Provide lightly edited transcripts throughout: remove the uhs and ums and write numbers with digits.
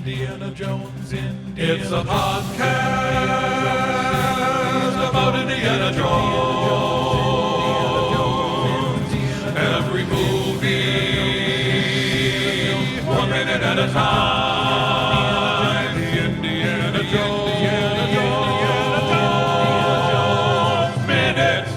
Indiana Jones, Indiana It's a podcast about Indiana Jones. Every movie, 1 minute at a time. Indiana Jones Minute.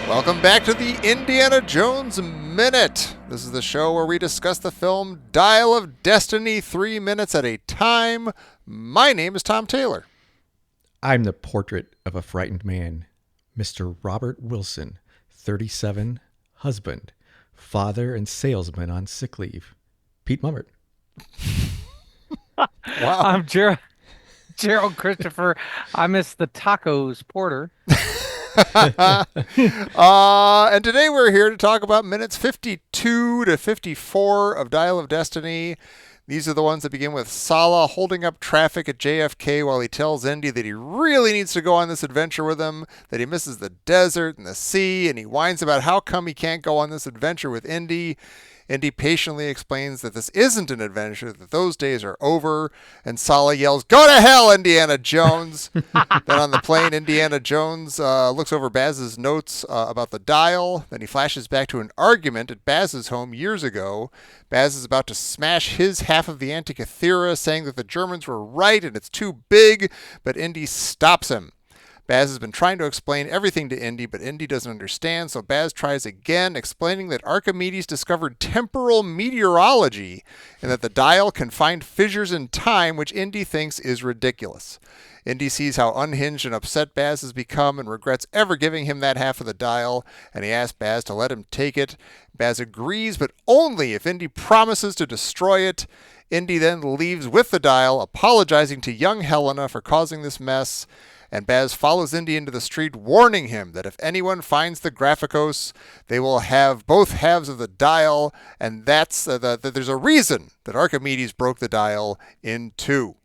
Welcome back to the Indiana Jones Minute. This is the show where we discuss the film Dial of Destiny 3 minutes at a time. My name is Tom Taylor. I'm the portrait of a frightened man, Mr. Robert Wilson, 37, husband, father, and salesman on sick leave. Pete Mummert. Wow. I'm Gerald Christopher. I miss the tacos porter. And today we're here to talk about minutes 52 to 54 of Dial of Destiny. These are the ones that begin with Sallah holding up traffic at JFK while he tells Indy that he really needs to go on this adventure with him, that he misses the desert and the sea, and he whines about how come he can't go on this adventure with Indy. Indy patiently explains that this isn't an adventure, that those days are over, and Sallah yells, "Go to hell, Indiana Jones!" Then on the plane, Indiana Jones looks over Baz's notes about the dial. Then he flashes back to an argument at Baz's home years ago. Baz is about to smash his half of the Antikythera, saying that the Germans were right and it's too big, but Indy stops him. Baz has been trying to explain everything to Indy, but Indy doesn't understand, so Baz tries again, explaining that Archimedes discovered temporal meteorology and that the dial can find fissures in time, which Indy thinks is ridiculous. Indy sees how unhinged and upset Baz has become and regrets ever giving him that half of the dial, and he asks Baz to let him take it. Baz agrees, but only if Indy promises to destroy it. Indy then leaves with the dial, apologizing to young Helena for causing this mess. And Baz follows Indy into the street, warning him that if anyone finds the Graphicos, they will have both halves of the dial, and that's that there's a reason that Archimedes broke the dial in two.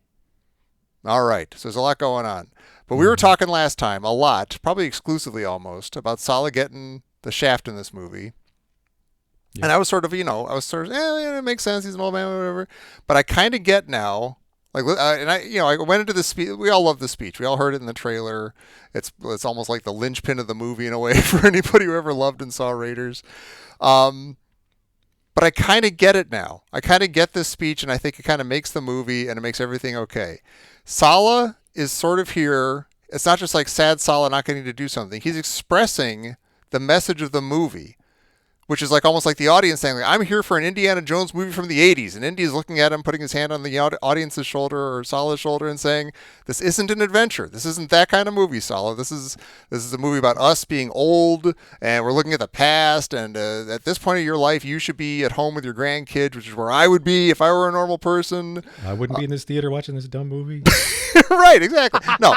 All right, so there's a lot going on. But we were talking last time a lot, probably exclusively almost, about Sallah getting the shaft in this movie. Yeah. And I was sort of, it makes sense, he's an old man, whatever. But I kind of get now. I went into the speech. We all love the speech. We all heard it in the trailer. It's almost like the linchpin of the movie in a way for anybody who ever loved and saw Raiders. But I kind of get it now. I kind of get this speech, and I think it kind of makes the movie and it makes everything okay. Sallah is sort of here. It's not just like sad Sallah not getting to do something. He's expressing the message of the movie, which is like almost like the audience saying, like, I'm here for an Indiana Jones movie from the 80s. And Indy is looking at him, putting his hand on the audience's shoulder or Salah's shoulder and saying, this isn't an adventure. This isn't that kind of movie, Sallah. This is a movie about us being old and we're looking at the past. And at this point of your life, you should be at home with your grandkids, which is where I would be if I were a normal person. I wouldn't be in this theater watching this dumb movie. Right, exactly. No.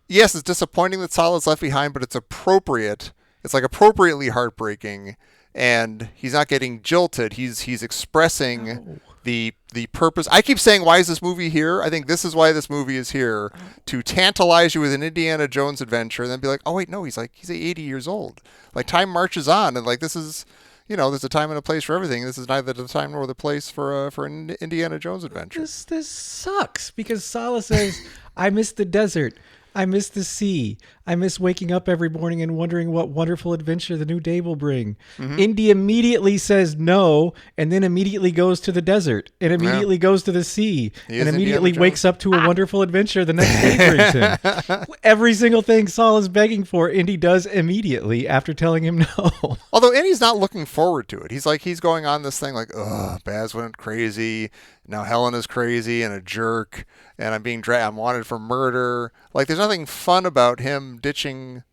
Yes, it's disappointing that Salah's left behind, but it's appropriate. It's like appropriately heartbreaking, and he's not getting jilted. He's expressing the purpose. I keep saying, why is this movie here? I think this is why this movie is here, to tantalize you with an Indiana Jones adventure, and then be like, oh wait, no, he's 80 years old. Like, time marches on, and like this is, there's a time and a place for everything. This is neither the time nor the place for an Indiana Jones adventure. This sucks because Sallah says, I miss the desert. I miss the sea. I miss waking up every morning and wondering what wonderful adventure the new day will bring. Mm-hmm. Indy immediately says no, and then immediately goes to the desert, and immediately goes to the sea, and immediately wakes up to a wonderful adventure the next day brings him. Every single thing Saul is begging for, Indy does immediately after telling him no. Although Indy's not looking forward to it. He's going on this thing like, ugh, Baz went crazy. Now Helena's crazy and a jerk, and I'm wanted for murder. Like, there's nothing fun about him ditching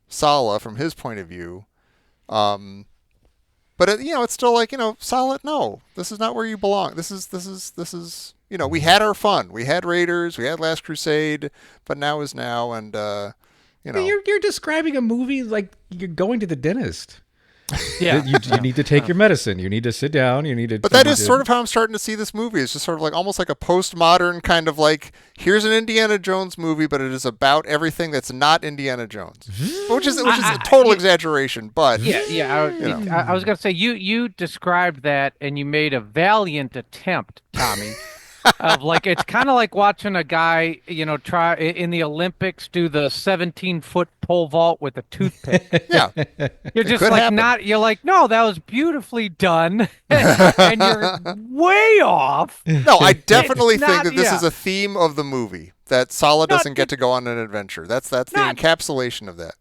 Sallah from his point of view. But it's still like, Sallah, no, this is not where you belong. This is, we had our fun. We had Raiders, we had Last Crusade, but now is now, and You're describing a movie like you're going to the dentist. Yeah. You need to take your medicine. You need to sit down. You need to. But that is sort of how I'm starting to see this movie. It's just sort of like almost like a postmodern kind of like, here's an Indiana Jones movie, but it is about everything that's not Indiana Jones, which is a total exaggeration. But I was going to say you described that and you made a valiant attempt, Tommy. Of like it's kind of like watching a guy, try in the Olympics do the 17-foot pole vault with a toothpick. yeah, You're just could like happen. you're like, no, that was beautifully done, and you're way off. No, I definitely It's think not- that this yeah. is a theme of the movie, that Sala doesn't Not- get to go on an adventure. That's the Not- encapsulation of that.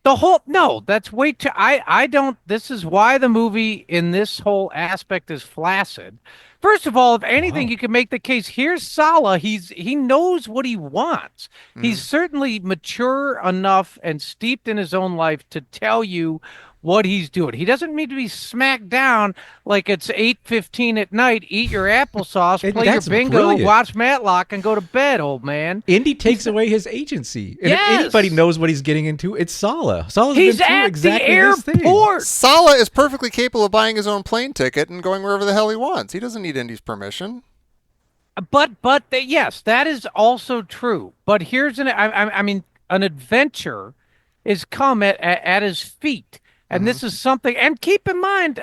That's way too. I don't. This is why the movie in this whole aspect is flaccid. First of all, if anything, you can make the case. Here's Sala. He knows what he wants. He's certainly mature enough and steeped in his own life to tell you what he's doing. He doesn't need to be smacked down like it's 8:15 at night. Eat your applesauce, play your That's bingo, brilliant. watch Matlock, and go to bed, old man. Indy takes away his agency. And Yes. if anybody knows what he's getting into, it's Sala. Sala's He's been through at exactly the this thing. airport. Sala is perfectly capable of buying his own plane ticket and going wherever the hell he wants. He doesn't need Indy's permission. Yes, that is also true. But here's I mean, an adventure is come at his feet. And this is something, and keep in mind,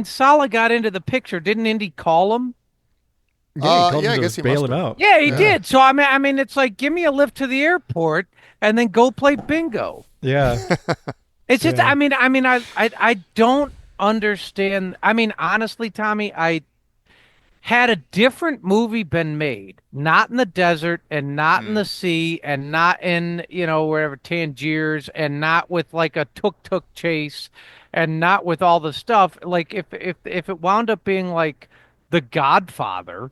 Sala got into the picture. Didn't Indy call him? Yeah, he called yeah, him I to guess he bail must him have. out. Yeah, he did. So I mean, it's like, give me a lift to the airport and then go play bingo. Yeah. It's just, Yeah. I don't understand. I mean, honestly, Tommy, had a different movie been made, not in the desert and not in the sea and not in, wherever Tangiers and not with like a tuk-tuk chase and not with all the stuff. Like if it wound up being like The Godfather,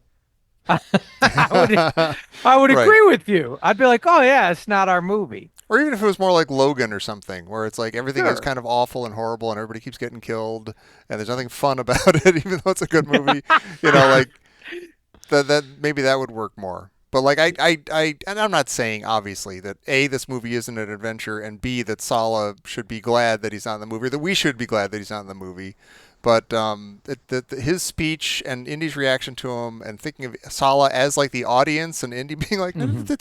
I would Right. agree with you. I'd be like, oh yeah, it's not our movie. Or even if it was more like Logan or something, where it's like everything is Sure. kind of awful and horrible and everybody keeps getting killed and there's nothing fun about it, even though it's a good movie. Like that maybe that would work more. But like and I'm not saying obviously that A, this movie isn't an adventure, and B, that Sala should be glad that he's not in the movie, or that we should be glad that he's not in the movie. But his speech and Indy's reaction to him, and thinking of Sala as like the audience, and Indy being like, this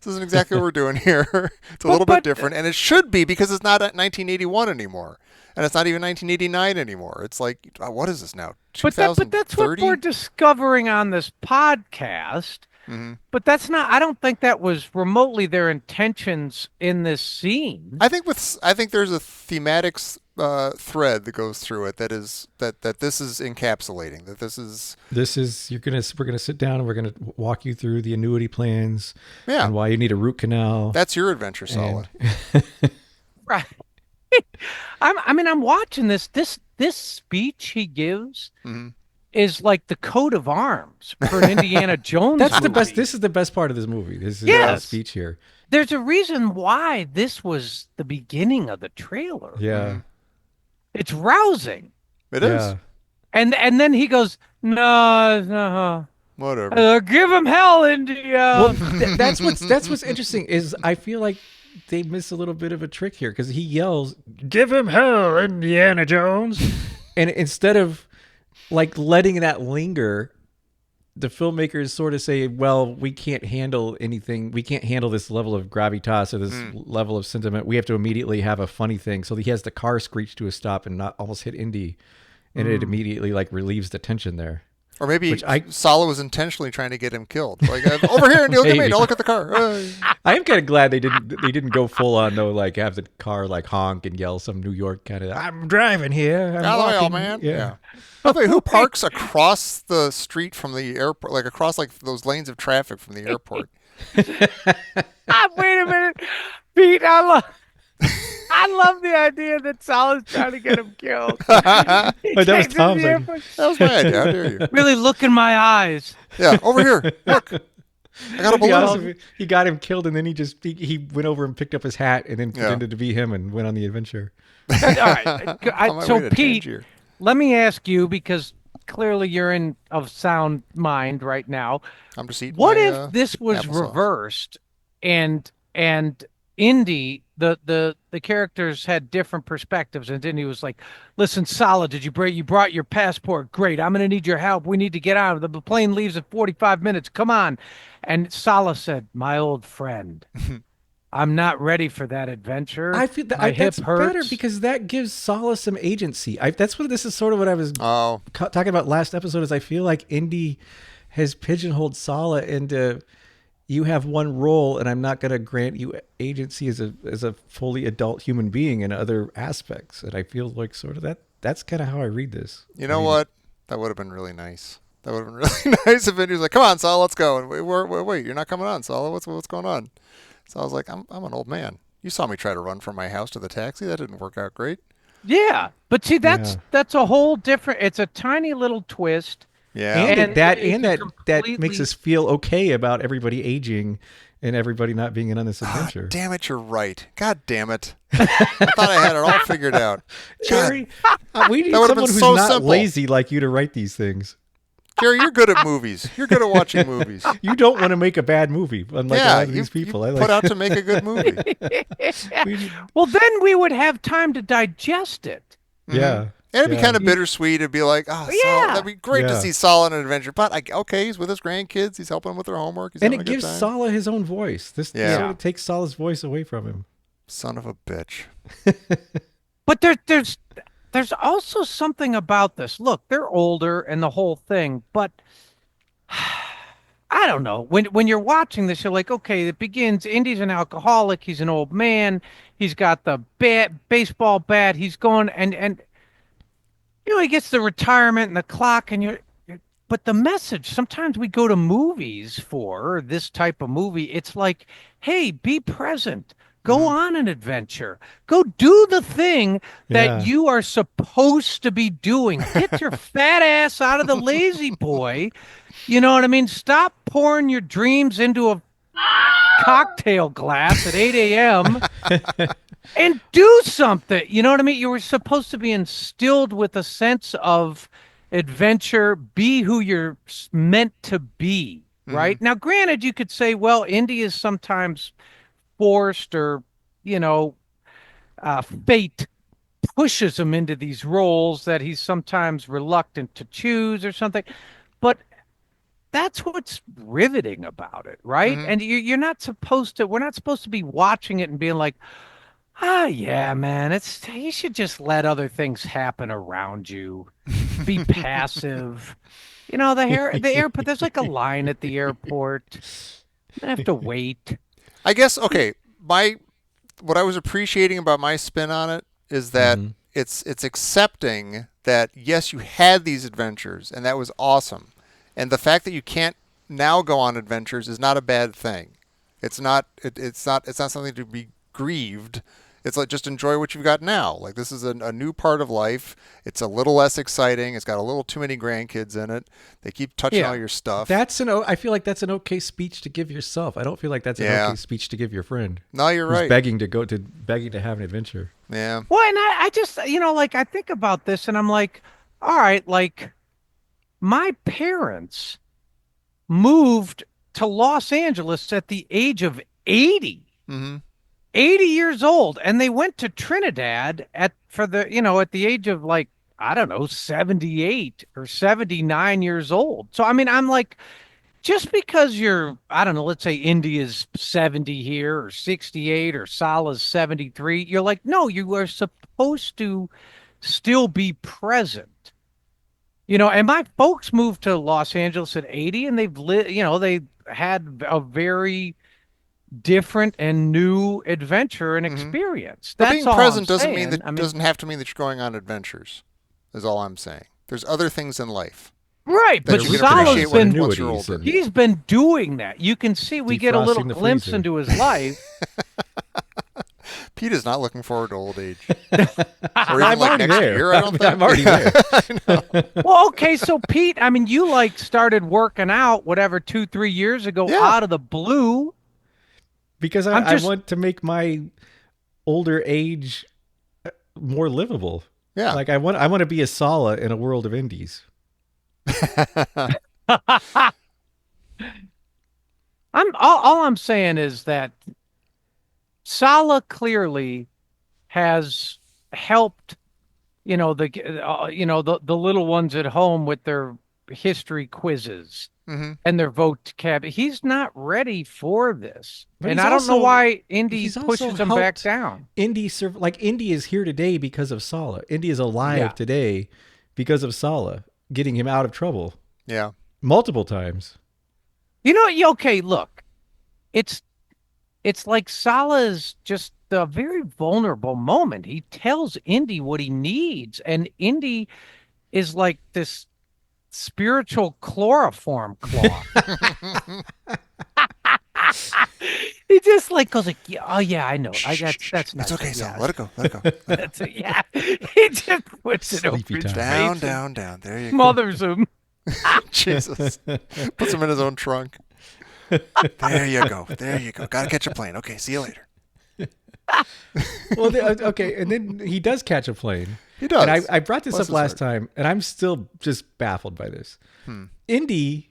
isn't exactly what we're doing here. It's a little bit different, and it should be, because it's not 1981 anymore, and it's not even 1989 anymore. It's like, what is this now? But that's what 2030? we're discovering on this podcast. But that's not. I don't think that was remotely their intentions in this scene. I think there's a thematic thread that goes through it that this is encapsulating. That this is We're gonna sit down and we're gonna walk you through the annuity plans. Yeah. And why you need a root canal. that's your adventure, Sala. Right. I'm watching this. This speech he gives is like the coat of arms for an Indiana Jones. That's the movie. best. This is the best part of this movie. This is the Yes. speech here. There's a reason why this was the beginning of the trailer. Yeah. It's rousing. It is. Yeah. And then he goes, no, Whatever. give him hell, India. Well, that's what's interesting is I feel like they miss a little bit of a trick here because he yells, "Give him hell, Indiana Jones!" And instead of like letting that linger, the filmmakers sort of say, "Well, we can't handle anything. We can't handle this level of gravitas or this level of sentiment. We have to immediately have a funny thing." So he has the car screech to a stop and not almost hit Indy, and it immediately like relieves the tension there. Or maybe Which Sala was intentionally trying to get him killed. Like, over here, Neil, give me. Maybe. Don't look at the car. I am kind of glad they didn't go full on though, like have the car like honk and yell some New York kind of. I'm driving here. I'm Out of the way, walking." old man. Yeah. By the way, who parks across the street from the airport, like across like those lanes of traffic from the airport? Wait a minute, Pete. I love the idea that Sala's trying to get him killed. That was Tom's idea. That was my idea. How dare you? Really look in my eyes. Yeah, over here. Look, I got a To be honest balloon. with you, he got him killed, and then he went over and picked up his hat, and then Yeah. pretended to be him, and went on the adventure. All right. On my way So to Pete, Tangier. let me ask you, because clearly you're in of sound mind right now. I'm just eating What my, if this was applesauce. reversed and Indy, the characters had different perspectives, and Indy was like, "Listen, Sala, you brought your passport? Great, I'm gonna need your help. We need to get out. The plane leaves in 45 minutes. Come on." And Sala said, "My old friend, I'm not ready for that adventure. I feel that My hip that's better hurts." because that gives Sala some agency. That's what this is sort of what I was Oh, talking about last episode. Is I feel like Indy has pigeonholed Sala into you have one role, and I'm not going to grant you agency as a fully adult human being in other aspects. And I feel like sort of that's kind of how I read this. you know what? That would have been really nice. That would have been really nice if Indy's like, "Come on, Saul, let's go." And wait, you're not coming on, Saul. What's going on? So I was like, I'm an old man. You saw me try to run from my house to the taxi. That didn't work out great. Yeah, but see, that's Yeah. that's a whole different. It's a tiny little twist, Yeah. And And that it and that that makes completely- us feel okay about everybody aging and everybody not being in on this adventure. Damn it, you're right. God damn it. I thought I had it all figured out. Jerry, we need That would've someone been who's so not simple. lazy like you to write these things. Jerry, you're good at movies. You're good at watching movies. You don't want to make a bad movie, unlike a Yeah, lot of you, these people. you I put like. out to make a good movie. Well, then we would have time to digest it. Yeah, And it'd be yeah. kind of bittersweet. It'd be like, oh, Saul, Yeah. that'd be great to Yeah. see Saul on an adventure. But okay, he's with his grandkids. He's helping them with their homework. He's And having it a good gives time. Sala his own voice. This Yeah. sort of takes Sala's voice away from him. Son of a bitch. But there's also something about this. Look, they're older and the whole thing, but I don't know. When you're watching this, you're like, okay, it begins. Indy's an alcoholic. He's an old man. He's got the baseball bat. He's going and he gets the retirement and the clock, and but the message. Sometimes we go to movies for this type of movie. It's like, hey, be present. Go on an adventure. Go do the thing that Yeah. you are supposed to be doing. Get your fat ass out of the lazy boy. You know what I mean? Stop pouring your dreams into a cocktail glass at 8 a.m. and do something. You know what I mean? You were supposed to be instilled with a sense of adventure, be who you're meant to be, right? Now, granted, you could say, well, Indy is sometimes forced or, fate pushes him into these roles that he's sometimes reluctant to choose or something. But that's what's riveting about it, right? And you're not supposed to, we're not supposed to be watching it and being like, yeah, man, you should just let other things happen around you. Be passive. The airport, there's like a line at the airport. I have to wait. I guess, okay, what I was appreciating about my spin on it is that it's accepting that, yes, you had these adventures, and that was awesome. And the fact that you can't now go on adventures is not a bad thing. It's not something to be grieved. It's like, just enjoy what you've got now. Like, this is a new part of life. It's a little less exciting. It's got a little too many grandkids in it. They keep touching Yeah. all your stuff. I feel like that's an okay speech to give yourself. I don't feel like that's an Yeah. okay speech to give your friend. No, you're who's right. begging to have an adventure. Yeah. Well, and I just, I think about this and I'm like, all right, like my parents moved to Los Angeles at the age of 80. Mm-hmm. 80 years old, and they went to Trinidad at the age of, like, I don't know, 78 or 79 years old. So I mean, I'm like, just because you're, I don't know, let's say India's 70 here or 68 or Sala's 73, you're like, no, you are supposed to still be present. And my folks moved to Los Angeles at 80, and they've lived, they had a very different and new adventure and experience. But That's being all present I'm doesn't mean saying. that doesn't have to mean that you're going on adventures. Is all I'm saying. There's other things in life. Right, that but you can Sala's appreciate when been once you're Annuities older. and- he's been doing that. You can see we get a little Defrosting the glimpse freezer. into his life. Pete is not looking forward to old age. Or I'm even like already next there. year, I don't think. I'm already there. Well, okay, so Pete, I mean, you like started working out whatever 2-3 years ago Yeah. out of the blue. Because I'm I just- want to make my older age more livable. Yeah. Like I want to be a Sala in a world of indies. All I'm saying is that Sala clearly has helped, the little ones at home with their history quizzes Hmm. and their vocab. He's not ready for this, But and he's I don't know also why Indy he's also pushes him back helped down. Indy is here today because of Sala. Indy is alive Yeah. today because of Sala getting him out of trouble Yeah. multiple times. Okay, look, it's it's like Salah's just a very vulnerable moment. He tells Indy what he needs, and Indy is like this spiritual chloroform cloth. He just like goes like, yeah, oh yeah, I know. That's It's nice. okay, Yeah, Sal. Let it go. Let it go. Let it go. that's it. Yeah. He just puts it over Sleepy his time. Down, face down, down. There you and go. smothers him. Jesus. Puts him in his own trunk. There you go. There you go. Gotta catch a plane. Okay, see you later. Well, okay, and then he does catch a plane. He does. And I brought this Bless up his last heart. time, and I'm still just baffled by this. Indy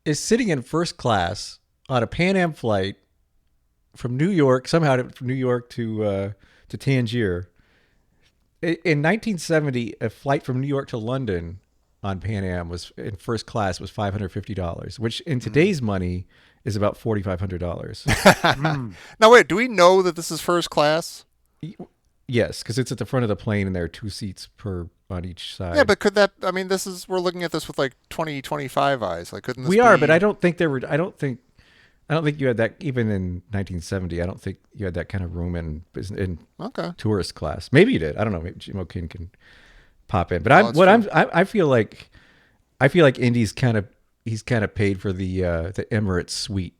is sitting in first class on a Pan Am flight from New York, from New York to Tangier. In 1970, a flight from New York to London on Pan Am was in first class was $550, which in today's money is about $4,500. Now, wait, do we know that this is first class? Yes, because it's at the front of the plane and there are two seats per on each side. Yeah, but could that, I mean, we're looking at this with like 2025 eyes. Like, couldn't this we are, be- but I don't think I don't think you had that even in 1970. I don't think you had that kind of room in Okay. tourist class. Maybe you did. I don't know. Maybe Jim O'Kane can pop in. But that's I feel like Indy's he's kind of paid for the Emirates suite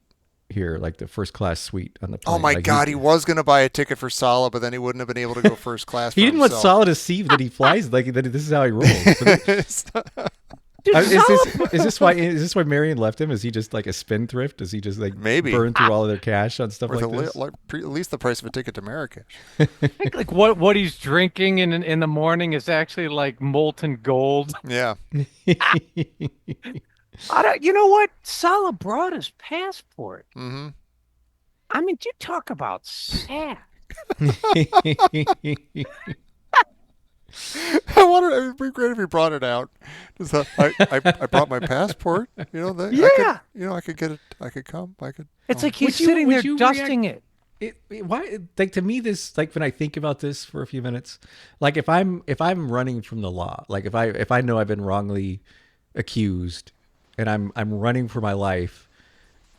here, like the first class suite on the plane. Oh my Like, God, he was going to buy a ticket for Sala, but then he wouldn't have been able to go first class. he for didn't want himself. Sala to see that he flies like that. This is how he rolls. Dude, Is this why Marion left him? Is he just like a spendthrift? Does he just like Maybe. burn through all of their cash on stuff Worth like this? at least the price of a ticket to Marrakesh. think like what he's drinking in the morning is actually like molten gold. Yeah. You know what? Salah brought his passport. Hmm. I mean, you talk about sad. I wonder. It would be great if he brought it out. Just I brought my passport. You know that. Yeah. I could get it. I could come. I could. It's oh. like he's Would you- sitting would there you dusting it. Why, like, to me, this, like, when I think about this for a few minutes, like, if I'm running from the law, like if I know I've been wrongly accused and I'm running for my life,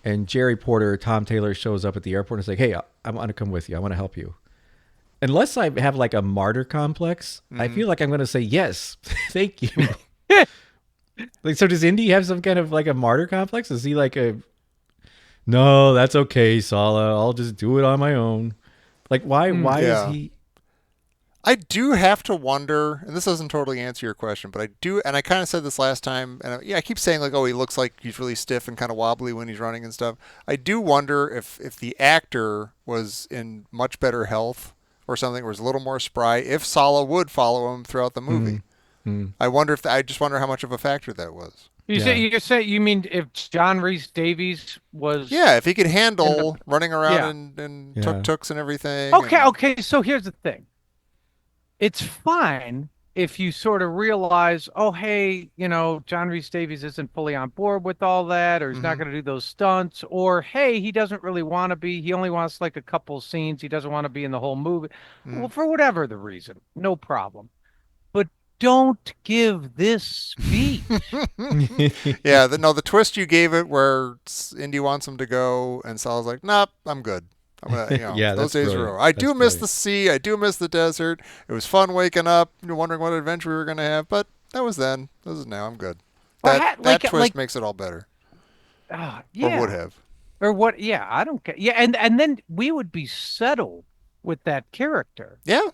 and Jerry Porter, Tom Taylor shows up at the airport and is like, hey, I want to come with you, I want to help you. Unless I have like a martyr complex, I feel like I'm going to say yes, thank you. Like, so does Indy have some kind of like a martyr complex? Is he like no, that's okay, Sala, I'll just do it on my own? Like, why Yeah. is he? I do have to wonder, and this doesn't totally answer your question, but I do, and I kind of said this last time, and I keep saying like, oh, he looks like he's really stiff and kind of wobbly when he's running and stuff. I do wonder if the actor was in much better health or something, was a little more spry, if Sala would follow him throughout the movie. I just wonder how much of a factor that was. You mean if John Rhys Davies was Yeah, if he could handle running around Yeah. and Yeah. tuk-tuks and everything. Okay, so here's the thing. It's fine if you sort of realize, oh, hey, John Rhys Davies isn't fully on board with all that, or he's not going to do those stunts, or hey, he doesn't really want to be. He only wants like a couple scenes. He doesn't want to be in the whole movie. Well, for whatever the reason, no problem. But don't give this speech. Yeah, the twist you gave it where Indy wants him to go and Sal's like, nope, I'm good. I'm gonna, Yeah, those that's days are brilliant. over. I do That's miss brilliant. the sea. I do miss the desert. It was fun waking up, wondering what adventure we were going to have. But that was then. This is now. I'm good. Or That twist makes it all better. Yeah. Or would have. Or what? Yeah, I don't care. Yeah, and then we would be settled with that character. Yeah.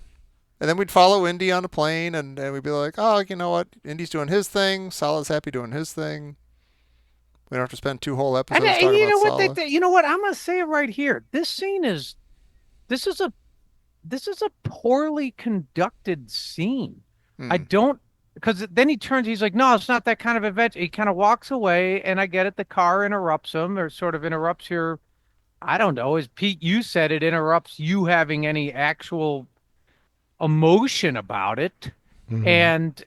And then we'd follow Indy on a plane and we'd be like, oh, you know what? Indy's doing his thing. Salah's happy doing his thing. We don't have to spend 2 whole episodes And talking you know about what? Salah. You know what? I'm gonna say it right here. This is a poorly conducted scene. I don't, because then he's like, no, it's not that kind of adventure. He kind of walks away, and I get it. The car interrupts him, or sort of interrupts your I don't know, as Pete, you said, it interrupts you having any actual emotion about it. And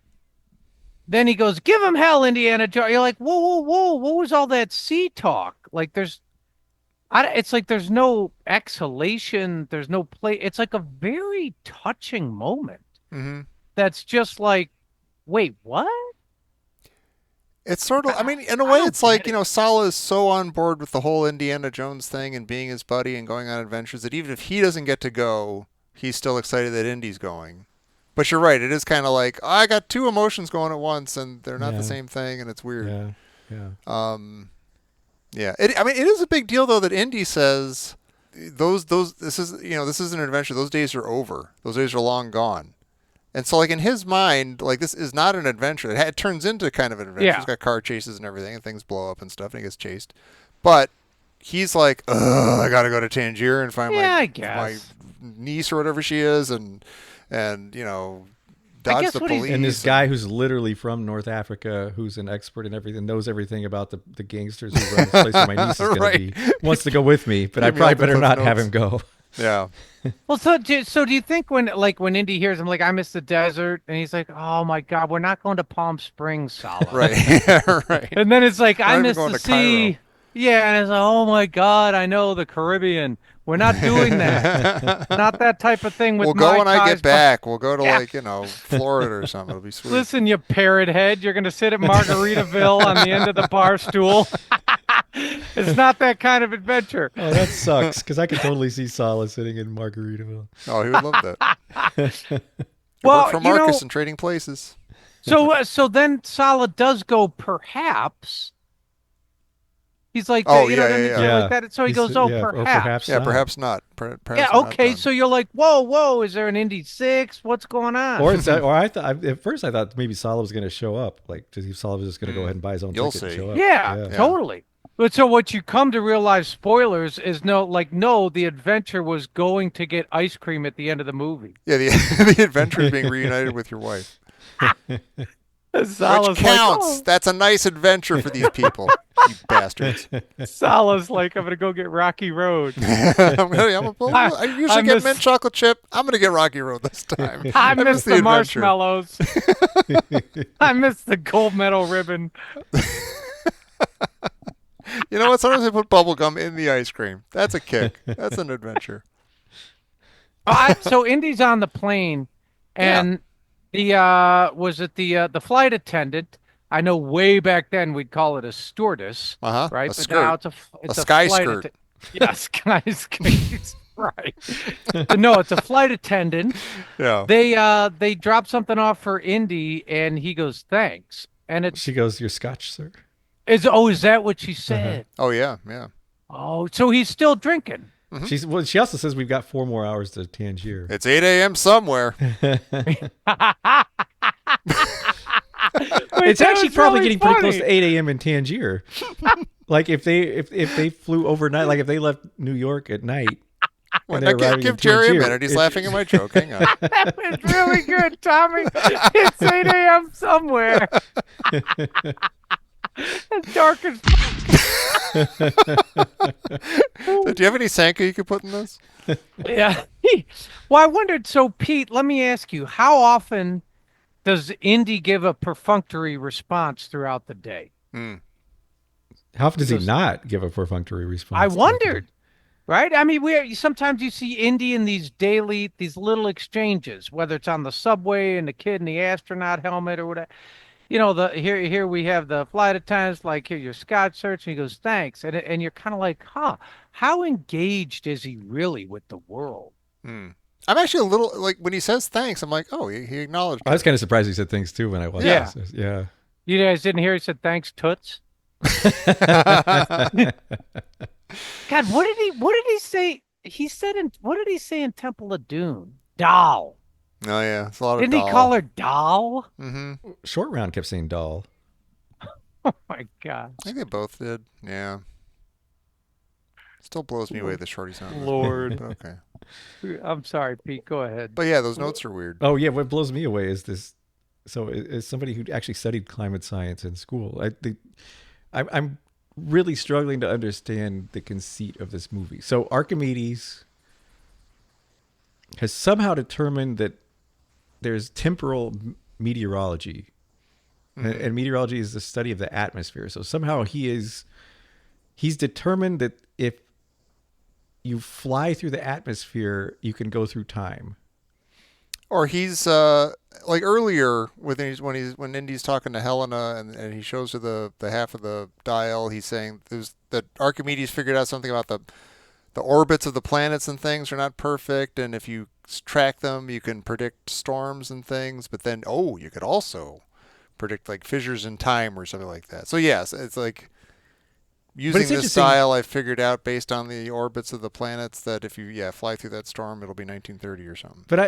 then he goes, "Give him hell, Indiana Jones." You're like, "Whoa, whoa, whoa! What was all that sea talk?" Like, it's like there's no exhalation, there's no play. It's like a very touching moment. Mm-hmm. That's just like, wait, what? It's sort of, I mean, in a way, it's like, Sala is so on board with the whole Indiana Jones thing and being his buddy and going on adventures that even if he doesn't get to go, he's still excited that Indy's going. But you're right, it is kind of like, I got two emotions going at once and they're not the same thing and it's weird. Yeah. Yeah. I mean, it is a big deal though that Indy says this is an adventure. Those days are over. Those days are long gone. And so, like, in his mind, like, this is not an adventure. It turns into kind of an adventure. Yeah. He's got car chases and everything, and things blow up and stuff, and he gets chased. But he's like, ugh, I got to go to Tangier and find my niece or whatever she is and dodge the police. And this guy who's literally from North Africa, who's an expert in everything, knows everything about the gangsters who run this place where my niece is going to be, wants to go with me, but I probably better not have him go. Yeah. Well, so do you think when Indy hears him, like, I miss the desert, and he's like, oh my God, we're not going to Palm Springs, Sala. Right. Yeah, right. And then it's like, I even miss going the to sea. Cairo. Yeah, and it's like, oh my God, I know the Caribbean. We're not doing that. Not that type of thing with We'll go Mai when I Tais, get back. We'll go to Florida or something. It'll be sweet. Listen, you parrot head, you're going to sit at Margaritaville on the end of the bar stool. It's not that kind of adventure. Oh, that sucks, because I could totally see Sala sitting in Margaritaville. Oh, he would love that. Well, work for Marcus and Trading Places. So then Sala does go, perhaps. He's like, like that. So he goes, perhaps. Yeah, perhaps not. Perhaps okay. not So you're like, whoa, is there an Indy 6? What's going on? Or I thought at first I thought maybe Sala was going to show up, like Sala was just going to go ahead and buy his own ticket and show up. Yeah, totally. But so what you come to realize, spoilers, is no, the adventure was going to get ice cream at the end of the movie. Yeah, the adventure is being reunited with your wife. Sala's Which counts. Like, That's a nice adventure for these people, you bastards. Sala's like, I'm going to go get Rocky Road. I usually get mint chocolate chip. I'm going to get Rocky Road this time. I miss the marshmallows. I miss the gold medal ribbon. You know what? Sometimes they put bubble gum in the ice cream. That's a kick. That's an adventure. So Indy's on the plane, and the flight attendant? I know way back then we'd call it a stewardess, right? A skirt. Now it's a sky flight skirt. Yeah, sky skirt. Right. No, it's a flight attendant. Yeah. They drop something off for Indy, and he goes, "Thanks." And she goes, "Your scotch, sir." Is that what she said? Oh yeah. Oh, so he's still drinking. Mm-hmm. She also says we've got 4 more hours to Tangier. It's 8 a.m. somewhere. It's actually probably getting pretty close to 8 a.m. in Tangier. Like if they flew overnight, like if they left New York at night. Give Jerry a minute. He's laughing at my joke. Hang on. That was really good, Tommy. It's 8 a.m. somewhere. It's dark as Do you have any Sanka you could put in this? Yeah. Well, I wondered, so Pete, let me ask you, how often does Indy give a perfunctory response throughout the day? How often does he not give a perfunctory response? I wondered. Right? I mean, sometimes you see Indy in these little exchanges, whether it's on the subway and the kid in the astronaut helmet or whatever. You know, here we have the flight attendants, like, here, your Scotch search, and he goes, thanks. And you're kind of like, how engaged is he really with the world? I'm actually a little, like, when he says thanks, I'm like, oh, he acknowledged I was kind of surprised he said thanks, too, when I watched this. Yeah. You guys didn't hear he said thanks, Toots? God, what did he say? What did he say in Temple of Doom? Doll. Oh, yeah. It's a lot of Didn't he call her doll? Mm-hmm. Short Round kept saying doll. Oh, my God. I think they both did. Yeah. Still blows me away the shorty's not. Lord. Okay. I'm sorry, Pete. Go ahead. But yeah, those notes are weird. Oh, yeah. What blows me away is this. So as somebody who actually studied climate science in school, I'm really struggling to understand the conceit of this movie. So Archimedes has somehow determined that there's temporal meteorology, and meteorology is the study of the atmosphere. So somehow he's determined that if you fly through the atmosphere, you can go through time. Or he's like earlier when Indy's talking to Helena and he shows her the half of the dial. He's saying that Archimedes figured out something about the orbits of the planets and things are not perfect, and if you track them, you can predict storms and things. But then, you could also predict like fissures in time or something like that. So yes, it's like using this interesting- dial I figured out based on the orbits of the planets that if you fly through that storm, it'll be 1930 or something. But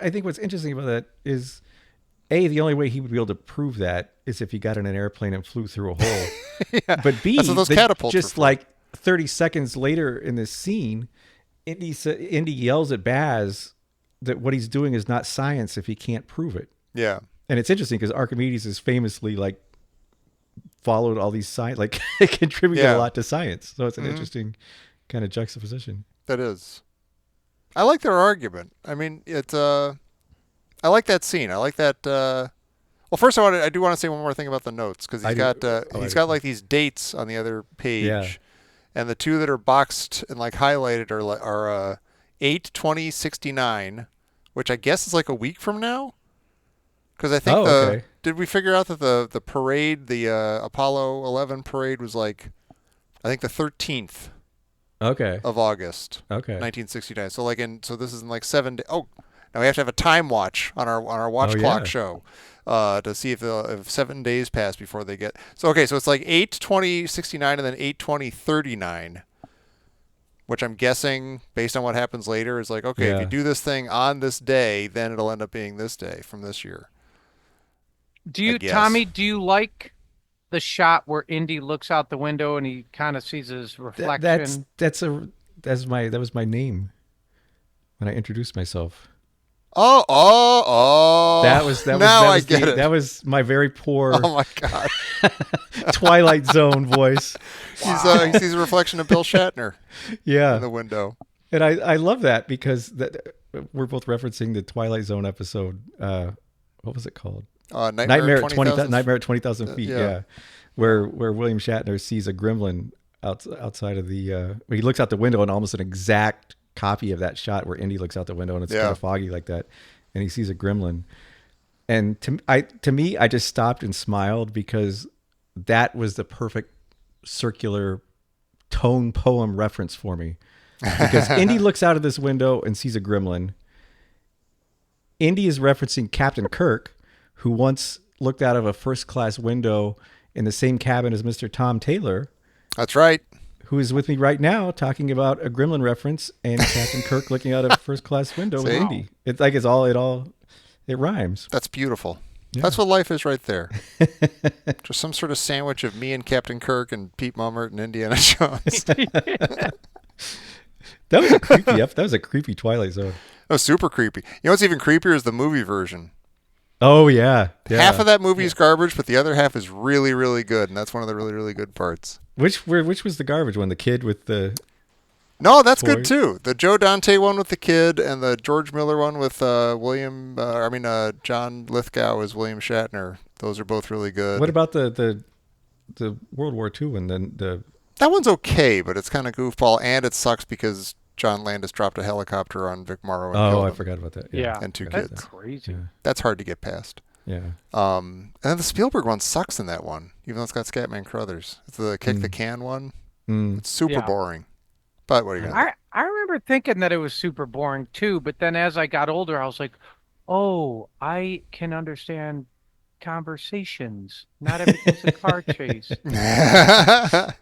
I think what's interesting about that is, the only way he would be able to prove that is if he got in an airplane and flew through a hole. But B, That's what those catapults just were for. like 30 seconds later in this scene, Indy yells at Baz that what he's doing is not science if he can't prove it. Yeah. And it's interesting because Archimedes is famously like followed all these science, like contributed Yeah. a lot to science. So it's an interesting kind of juxtaposition. That is. I like their argument. I mean, I like that scene. I like that. Well, first I do want to say one more thing about the notes because I do. he's got like these dates on the other page, Yeah. and the two that are boxed and like highlighted are 8/20/69, which I guess is like a week from now. Because I think okay. did we figure out that the parade, the Apollo 11 parade, was like I think the 13th Okay. of August. Okay. 1969. So this is in like 7 days. Oh, now we have to have a time watch on our watch Oh, clock yeah. show to see if 7 days pass before they get. So okay, so it's like 8/20/69 and then 8/20/39, which I'm guessing based on what happens later is like okay, if Yeah. you do this thing on this day, then it'll end up being this day from this year. guess. Tommy, do you like the shot where Indy looks out the window and he kind of sees his reflection? That was my name when I introduced myself. Oh! That was now I get it. That was my very poor Oh my God! Twilight Zone voice. He sees a reflection of Bill Shatner in Yeah, the window. and I love that because we're both referencing the Twilight Zone episode. What was it called? Nightmare at 20,000 Nightmare at 20,000 feet. yeah. Yeah, where William Shatner sees a gremlin outside of the. He looks out the window and almost an exact copy of that shot where Indy looks out the window and it's kind Yeah. of foggy like that, and he sees a gremlin. And to me, I just stopped and smiled because that was the perfect circular tone poem reference for me. Because Indy looks out of this window and sees a gremlin. Indy is referencing Captain Kirk, who once looked out of a first-class window in the same cabin as Mr. Tom Taylor, That's right. who is with me right now talking about a gremlin reference and Captain Kirk looking out of a first-class window with See? Indy. It's like it rhymes. That's beautiful. That's what life is right there. Just some sort of sandwich of me and Captain Kirk and Pete Mummert and Indiana Jones. That was a creepy. That was a creepy Twilight Zone. Oh, super creepy. You know what's even creepier is the movie version. Oh yeah, yeah. Half of that movie is garbage, but the other half is really, really good, and that's one of the really, really good parts. Which was the garbage one? The kid with the No, that's good Boy. too. The Joe Dante one with the kid and the George Miller one with John Lithgow as William Shatner. Those are both really good. What about the World War II one? Then That one's okay, but it's kind of goofball, and it sucks because John Landis dropped a helicopter on Vic Morrow and killed I him. forgot about that. Yeah. And two That's kids. crazy. That's hard to get past. Yeah. And then the Spielberg one sucks in that one, even though it's got Scatman Crothers. It's the kick the can one. It's super Yeah. boring. But what are you going to do? I remember thinking that it was super boring too, but then as I got older, I was like, oh, I can understand conversations. Not everything's a car chase. I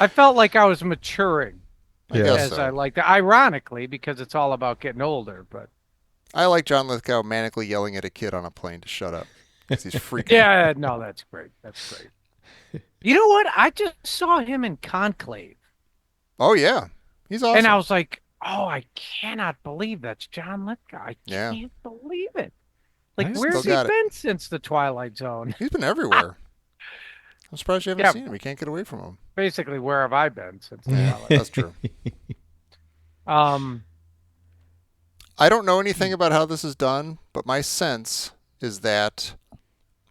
felt like I was maturing I guess as so. I liked it. Ironically, because it's all about getting older, but I like John Lithgow manically yelling at a kid on a plane to shut up because he's freaking. yeah, no, that's great. That's great. You know what? I just saw him in Conclave. Oh yeah, he's awesome. And I was like, oh, I cannot believe that's John Lithgow. I Yeah. can't believe it. Like, I where's still he got it. been since the Twilight Zone? He's been everywhere. I'm surprised you haven't Yeah. seen him. You can't get away from him. Basically, where have I been since? That's true. Um, I don't know anything about how this is done, but my sense is that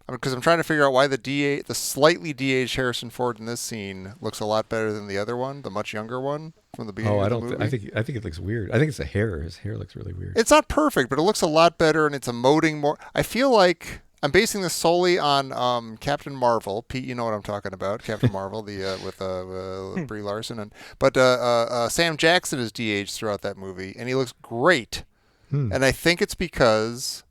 because I'm trying to figure out why the slightly de-aged Harrison Ford in this scene looks a lot better than the other one, the much younger one from the beginning Oh, of I the don't. movie. I think it looks weird. I think it's the hair. His hair looks really weird. It's not perfect, but it looks a lot better, and it's emoting more. I feel like I'm basing this solely on Captain Marvel. Pete, you know what I'm talking about. Captain Marvel, the with Brie Larson, but Sam Jackson is de-aged throughout that movie, and he looks great. And I think it's because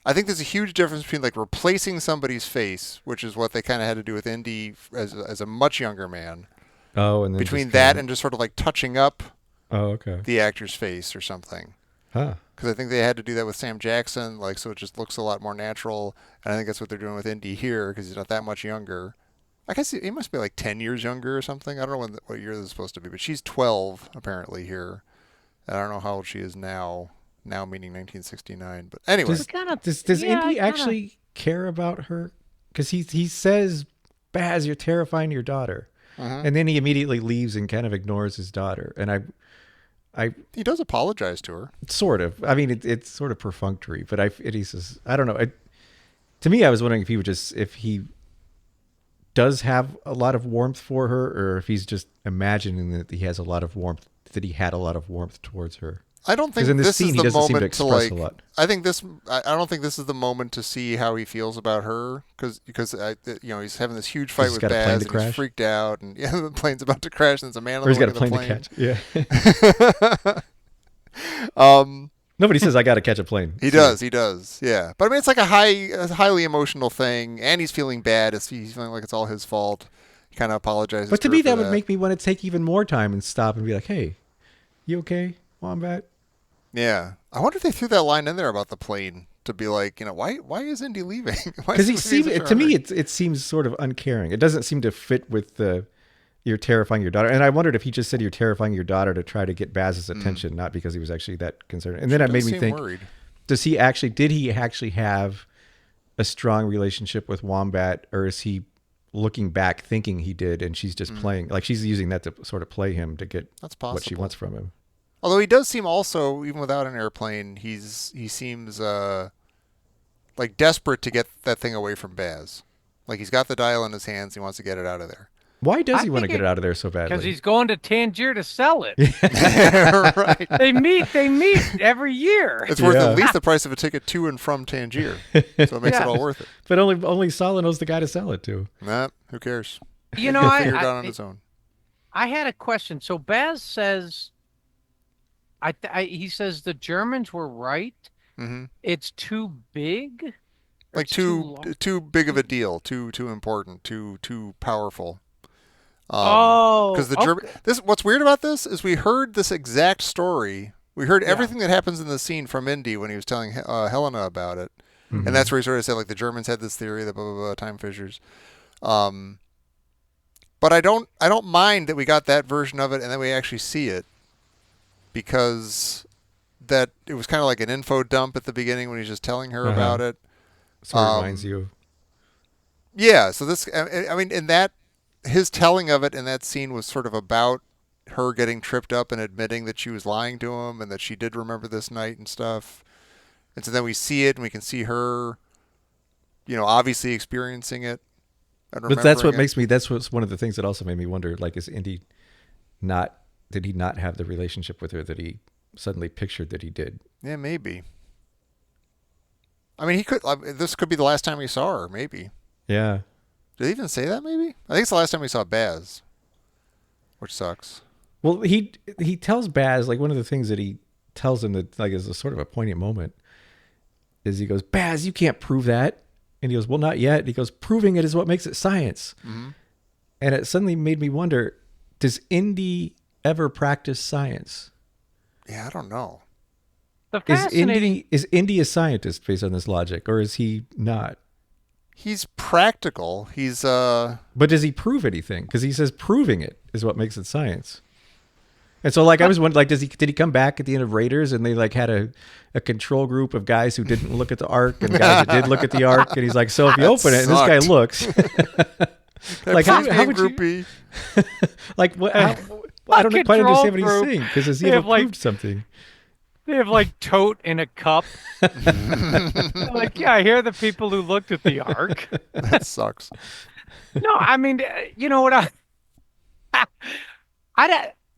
I think there's a huge difference between like replacing somebody's face, which is what they kind of had to do with Indy as a much younger man. Oh, and then Between just that kinda- and just sort of like touching up Oh, okay. the actor's face or something. Huh. Because I think they had to do that with Sam Jackson, like so it just looks a lot more natural. And I think that's what they're doing with Indy here because he's not that much younger. I guess he must be like 10 years younger or something. I don't know what year this is supposed to be, but she's 12 apparently here. And I don't know how old she is now. Now meaning 1969. But anyway, Does Indy actually care about her? Because he says, "Baz, you're terrifying your daughter," and then he immediately leaves and kind of ignores his daughter. And he does apologize to her. sort of. I mean, it's sort of perfunctory, but he says, I don't know. To me, I was wondering if he does have a lot of warmth for her, or if he's just imagining that he has a lot of warmth, that he had a lot of warmth towards her. I don't think in this this scene, is he the doesn't seem to moment to express like. a lot. I think this. I don't think this is the moment to see how he feels about her because he's having this huge fight He's with got a plane Baz to and crash? he's freaked out and the plane's about to crash and there's a man on Or he's the got wing a of plane the to catch. Yeah. Nobody says I got to catch a plane. He does. Yeah, but I mean, it's like a highly emotional thing, and he's feeling bad. He's feeling like it's all his fault. He kind of apologizes. But to her me, for that would make me want to take even more time and stop and be like, "Hey, you okay, Wombat?" Yeah, I wonder if they threw that line in there about the plane to be like, why is Indy leaving? Because to me, it seems sort of uncaring. It doesn't seem to fit with the "you're terrifying your daughter." And I wondered if he just said "you're terrifying your daughter" to try to get Baz's attention, not because he was actually that concerned. And then that made me think: worried. Did he actually have a strong relationship with Wombat, or is he looking back thinking he did, and she's just playing, like she's using that to sort of play him to get That's what she possible. wants from him? Although he does seem also, even without an airplane, he seems like desperate to get that thing away from Baz. Like he's got the dial in his hands, he wants to get it out of there. Why does I he want to think get it out of there so badly? because he's going to Tangier to sell it. Right. They meet every year. It's worth Yeah. at least the price of a ticket to and from Tangier, so it makes it all worth it. But only Sala knows the guy to sell it to. Nah, who cares? You know, He'll figure it out on his own. I had a question. So Baz says, he says the Germans were right. Mm-hmm. It's too big. Or Like it's too long? big of a deal, too important, too powerful. Oh, because okay. what's weird about this is we heard this exact story. We heard everything that happens in the scene from Indy when he was telling Helena about it, and that's where he sort of said like the Germans had this theory that blah blah blah time fissures. But I don't mind that we got that version of it and then we actually see it because that it was kind of like an info dump at the beginning when he's just telling her about it. Sort of reminds you. Yeah, so this, I mean, in that, his telling of it in that scene was sort of about her getting tripped up and admitting that she was lying to him and that she did remember this night and stuff. And so then we see it and we can see her, obviously experiencing it. But that's what makes me, that's what's one of the things that also made me wonder, like, is Indy did he not have the relationship with her that he suddenly pictured that he did? Yeah, maybe. I mean, this could be the last time we saw her, maybe. Yeah. Did he even say that, maybe? I think it's the last time we saw Baz, which sucks. Well, he tells Baz, like, one of the things that he tells him that, like, is a sort of a poignant moment is he goes, "Baz, you can't prove that." And he goes, "Well, not yet." And he goes, "Proving it is what makes it science." Mm-hmm. And it suddenly made me wonder, does Indy ever practice science? Yeah, I don't know. Is Indy a scientist based on this logic, or is he not? He's practical. He's But does he prove anything? Because he says proving it is what makes it science. And so, like, I was wondering, like, did he come back at the end of Raiders and they like had a control group of guys who didn't look at the Ark and guys that did look at the Ark, and he's like, so if you open it and this guy looks, Like Please how be a would you groupie. like what? I don't quite Control understand what he's group. saying because has he They ever have, like- proved something? They have like tote in a cup. They're like, yeah, I hear the people who looked at the ark. That sucks. No, I mean, you know what?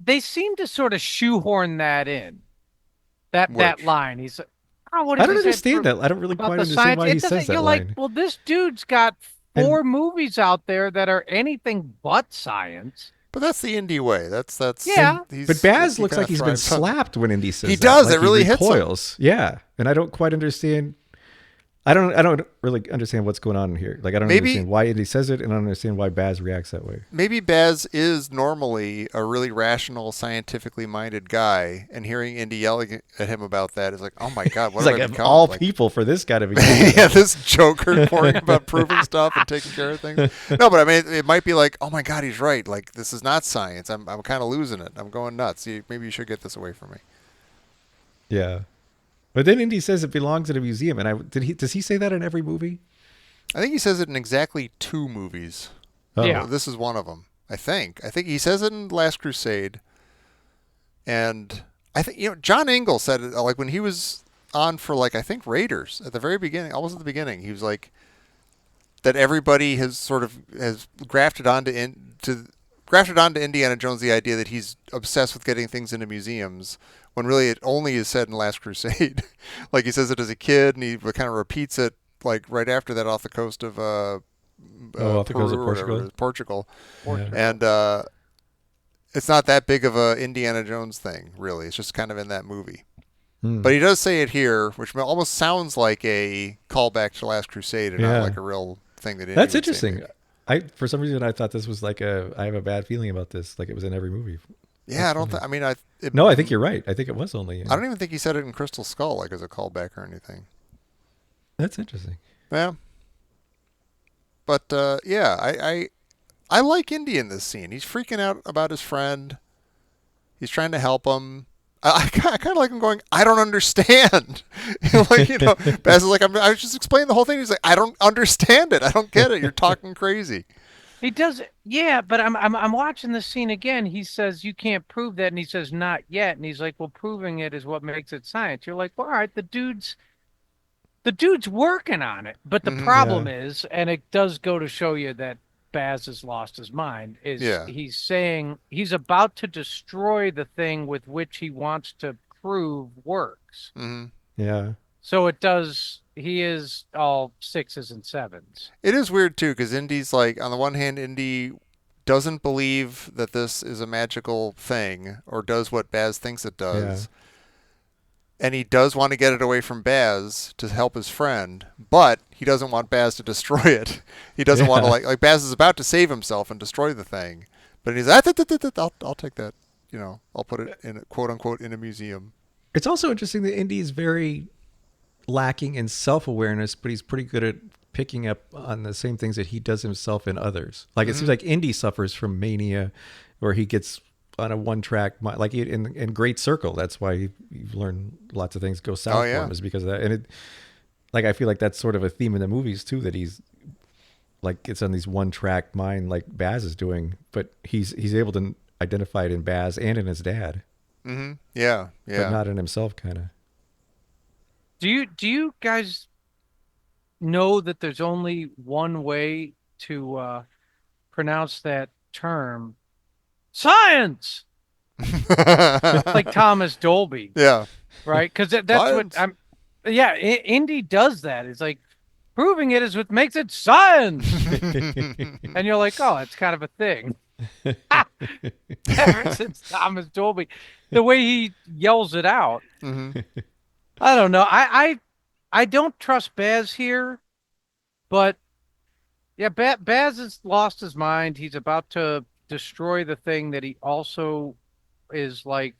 They seem to sort of shoehorn that in. That Which? line. He's like, oh, what I is don't he said understand that. I don't really about quite the understand science? why It he says doesn't. that You're line. like, well, this dude's got And- 4 movies out there that are anything but science. But that's the indie way. That's Yeah. But Baz he looks kinda like he's been thrives on- slapped when Indy says He that. does, Like it really hits him. recoils. Yeah, and I don't quite understand. I don't really understand what's going on here. Like I don't Maybe- understand why Indy says it, and I don't understand why Baz reacts that way. Maybe Baz is normally a really rational, scientifically minded guy, and hearing Indy yelling at him about that is like, oh my god, what It's have like I of become? all Like, people for this guy to be. yeah, this joker worrying about proving stuff and taking care of things. No, but I mean, it might be like, oh my god, he's right. Like this is not science. I'm kind of losing it. I'm going nuts. Maybe you should get this away from me. Yeah, but then Indy says it belongs in a museum, and does he say that in every movie? I think he says it in exactly 2 movies. Oh. Yeah. This is one of them. I think he says it in Last Crusade, and I think John Engel said it like when he was on for like I think Raiders at the very beginning, almost at the beginning. He was like that everybody has grafted onto Indiana Jones the idea that he's obsessed with getting things into museums, when really it only is said in Last Crusade. Like he says it as a kid, and he kind of repeats it like right after that off the coast of off the coast of Peru or whatever Portugal? it is, Portugal. Yeah. And it's not that big of a Indiana Jones thing, really. It's just kind of in that movie. Hmm. But he does say it here, which almost sounds like a callback to Last Crusade and Yeah. not like a real thing that Indy That's would say interesting. maybe. For some reason I thought this was like I have a bad feeling about this, like it was in every movie. Yeah, I don't. I mean, No, I think you're right. I think it was only. I don't even think he said it in Crystal Skull, like as a callback or anything. That's interesting. Yeah. But yeah, I like Indy in this scene. He's freaking out about his friend. He's trying to help him. I kind of like him going, I don't understand. Like, Baz is like, I was just explaining the whole thing. He's like, I don't understand it. I don't get it. You're talking crazy. He does, yeah, but I'm watching this scene again. He says you can't prove that, and he says not yet, and he's like, well, proving it is what makes it science. You're like, well, all right, the dude's working on it, but the problem is, and it does go to show you that Baz has lost his mind. He's saying he's about to destroy the thing with which he wants to prove works. Mm-hmm. Yeah. So it does. He is all 6s and 7s. It is weird too, because Indy's like, on the one hand, Indy doesn't believe that this is a magical thing or does what Baz thinks it does. And he does want to get it away from Baz to help his friend, but he doesn't want Baz to destroy it. He doesn't want to like Baz is about to save himself and destroy the thing, but he's like, I'll take that. I'll put it in quote unquote in a museum. It's also interesting that Indy is very lacking in self-awareness, but he's pretty good at picking up on the same things that he does himself in others. Like it seems like Indy suffers from mania, where he gets on a one-track, like in Great Circle. That's why you've learned lots of things go south for him, is because of that. And I feel like that's sort of a theme in the movies too, that he's like it's on these one-track mind, like Baz is doing, but he's able to identify it in Baz and in his dad. Mm-hmm. Yeah. But not in himself, kind of. Do you guys know that there's only one way to pronounce that term? Science! Like Thomas Dolby. Yeah. Right? Because that's Science. what I'm. Yeah, Indy does that. It's like proving it is what makes it science. And you're like, oh, it's kind of a thing. Ever since Thomas Dolby, the way he yells it out. Mm-hmm. I don't know. I don't trust Baz here, but yeah, Baz has lost his mind. He's about to destroy the thing that he also is like,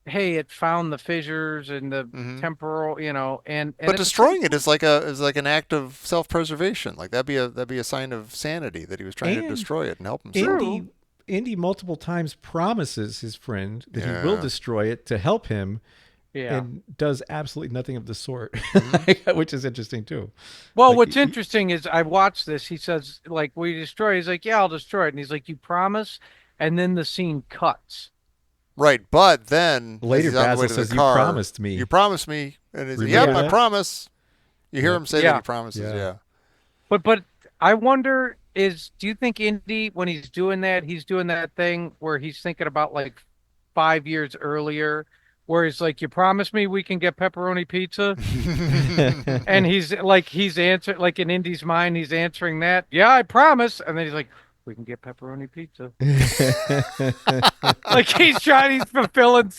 hey, it found the fissures and the temporal, and But destroying it is like an act of self-preservation. Like that'd be a sign of sanity that he was trying to destroy it and help himself. Indy multiple times promises his friend that he will destroy it to help him, Yeah. and does absolutely nothing of the sort, Mm-hmm. which is interesting too. Well, Like, what's interesting is I watched this. He says, like, we destroy. He's like, yeah, I'll destroy it. And he's like, you promise? And then the scene cuts. Right, but then as later, he's on the way Basil to the says, "You car, promised me." you promised me, and he's like, Remember "Yep, I that? promise." You hear Yeah. him say that Yeah. he promises. Yeah. Yeah. But I wonder do you think Indy, when he's doing that thing where he's thinking about like 5 years earlier, where he's like, you promised me we can get pepperoni pizza? And he's answering, like in Indy's mind, he's answering that, yeah, I promise. And then he's like, we can get pepperoni pizza. Like he's fulfilling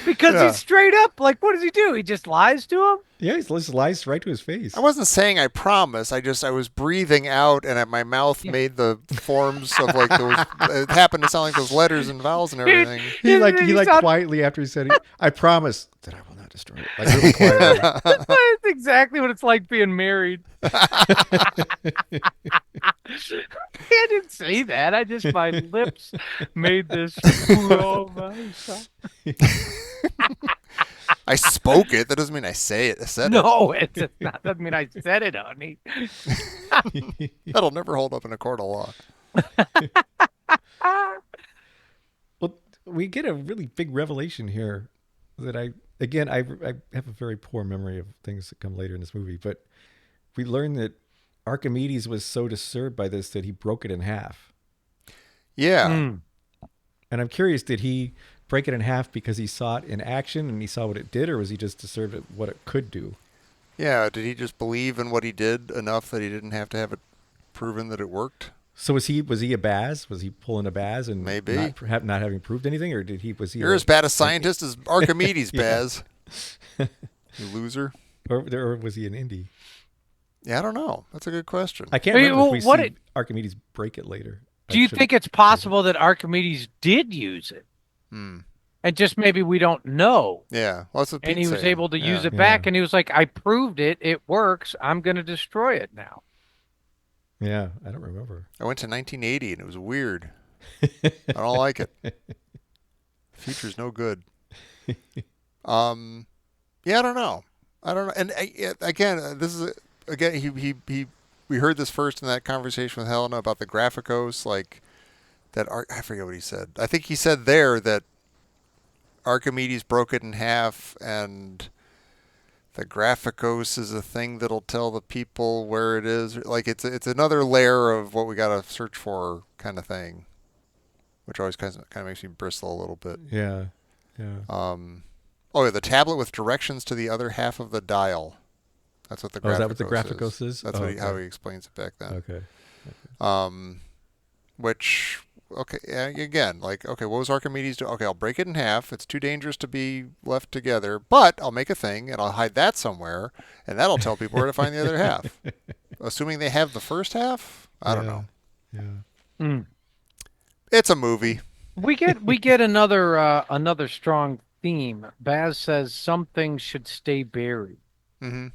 because Yeah. he's straight up, like, what does he do? He just lies to him? Yeah, he just lies right to his face. I wasn't saying I promise. I was breathing out, and my mouth made the forms of like those. It happened to sound like those letters and vowels and everything. He like He sound- quietly after he said, "I promise that I will not destroy it." Like really quietly. That's exactly what it's like being married. I didn't say that. I just, my lips made this. Oh my God. I spoke it. That doesn't mean I say it. I said No, it does not. Doesn't mean I said it, honey. it. That'll never hold up in a court of law. Well, we get a really big revelation here that I have a very poor memory of things that come later in this movie, but we learn that Archimedes was so disturbed by this that he broke it in half. Yeah. Mm. And I'm curious, did he break it in half because he saw it in action and he saw what it did, or was he just disturbed at what it could do? Yeah. Did he just believe in what he did enough that he didn't have to have it proven that it worked? So was he a Baz? Was he pulling a Baz and Maybe. not having proved anything, or was he You're as bad a scientist as Archimedes, Yeah. Baz. You loser. or was he an Indy? Yeah, I don't know. That's a good question. I can't I mean, remember if we well, see Archimedes break it later. Do you think it's possible that Archimedes did use it? Hmm. And just maybe we don't know. Yeah. Well, that's what And he Pete's was saying. able to use Yeah. it back, Yeah. and he was like, I proved it. It works. I'm going to destroy it now. Yeah, I don't remember. I went to 1980 and it was weird. I don't like it. The future's no good. Yeah, I don't know. And again, this is we heard this first in that conversation with Helena about the Graphicos, like that. I forget what he said. I think he said there that Archimedes broke it in half, and the Graphicos is a thing that'll tell the people where it is. Like it's another layer of what we gotta search for, kind of thing, which always kind of makes me bristle a little bit. Yeah, yeah. Oh, yeah, the tablet with directions to the other half of the dial. That's what the Graphicos Is that what the Graphicos is? That's Oh, how okay. he explains it back then. Okay. Which, okay, again, like, okay, what was Archimedes do? Okay, I'll break it in half. It's too dangerous to be left together, but I'll make a thing and I'll hide that somewhere, and that'll tell people where to find the other half. Assuming they have the first half? I don't know. Yeah. Mm. It's a movie. We get another strong theme. Baz says some things should stay buried. Mm-hmm.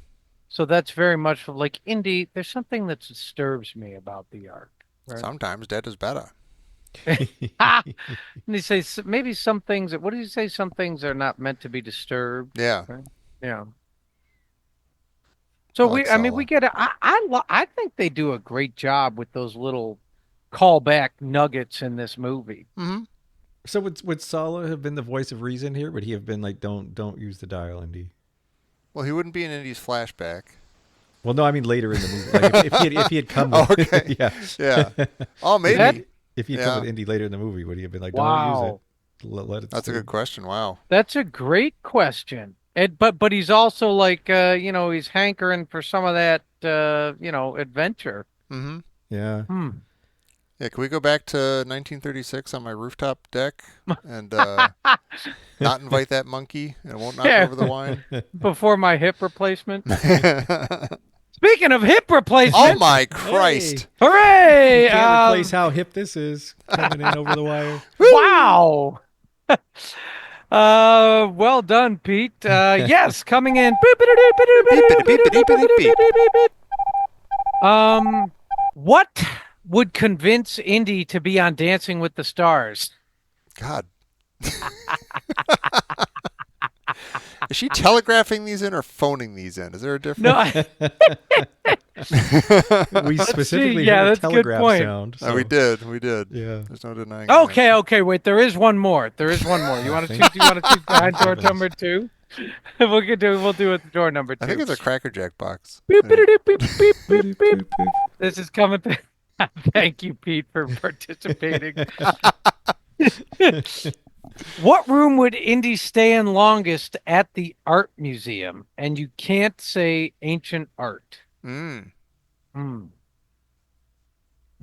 So that's very much like Indy. There's something that disturbs me about the Ark. Right? Sometimes dead is better. And he says maybe some things. What did he say? Some things are not meant to be disturbed. Yeah. Right? Yeah. So like I mean, Sala. we get. I think they do a great job with those little callback nuggets in this movie. Mm-hmm. So would Sala have been the voice of reason here? Would he have been like, don't use the dial, Indy? Well, he wouldn't be in Indy's flashback. Well, no, I mean later in the movie. Like if he had come with, Okay. yeah. Yeah. Oh, maybe. That- If he had Yeah. come with Indy later in the movie, would he have been like, don't Wow. use it? Let it That's a stay. good question. Wow. That's a great question. But he's also like he's hankering for some of that adventure. Mm-hmm. Yeah. Hmm. Yeah, can we go back to 1936 on my rooftop deck and not invite that monkey and it won't knock Yeah. over the wine? Before my hip replacement. Speaking of hip replacement, Oh my Christ! hooray! Can't replace how hip this is coming in over the wire. Wow. Well done, Pete. Yes, coming in. What would convince Indy to be on Dancing with the Stars? God. Is she telegraphing these in or phoning these in? Is there a difference? No, We specifically yeah, heard a that's a good telegraph point. sound. Oh, we so- did. We did. Yeah. There's no denying that. okay, wait. There is one more. You want to choose? You want to choose behind door number 2? We'll do it. Door number 2. I think it's a Cracker Jack box. Beep, Yeah. beep, beep, beep, beep, beep. Boop, boop. This is coming. Thank you, Pete, for participating. What room would Indy stay in longest at the art museum? And you can't say ancient art. Mm. Hmm.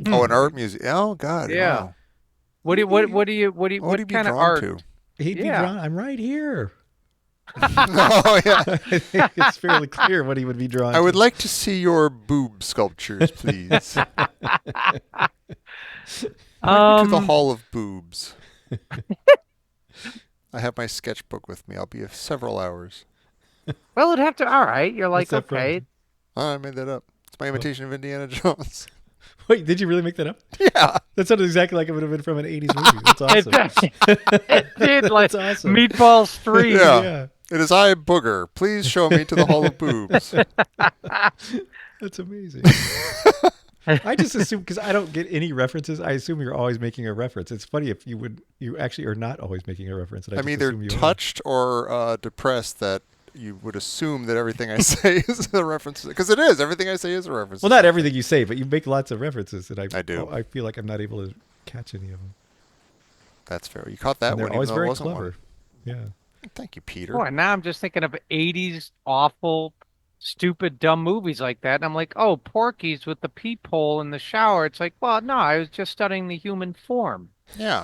Oh, an art museum. Oh God. Yeah. Wow. What would he what be kind of drawn art? to? He'd be Yeah. drawn. I'm right here. Oh yeah. I think it's fairly clear what he would be drawn I would to. like to see your boob sculptures, please. to the Hall of Boobs. I have my sketchbook with me. I'll be several hours. Well, it'd have to. All right, you're like, What's that okay. Oh, I made that up. It's my imitation of Indiana Jones. Wait, did you really make that up? Yeah. That sounded exactly like it would have been from an 80s movie. That's awesome. It did, like That's awesome. Meatballs 3. Yeah. Yeah. It is I, Booger. Please show me to the Hall of Boobs. That's amazing. I just assume, because I don't get any references, I assume you're always making a reference. It's funny if you actually are not always making a reference. And I I'm just either assume you touched or depressed that you would assume that everything I say is a reference. Because it is. Everything I say is a reference. Well, not everything you say, but you make lots of references, and I do. I feel like I'm not able to catch any of them. That's fair. You caught that And they're one. always even though it very wasn't clever. one. Yeah. Thank you, Peter. Boy, now I'm just thinking of 80s awful, stupid, dumb movies like that. And I'm like, oh, Porky's with the peephole in the shower. It's like, well, no, I was just studying the human form. Yeah.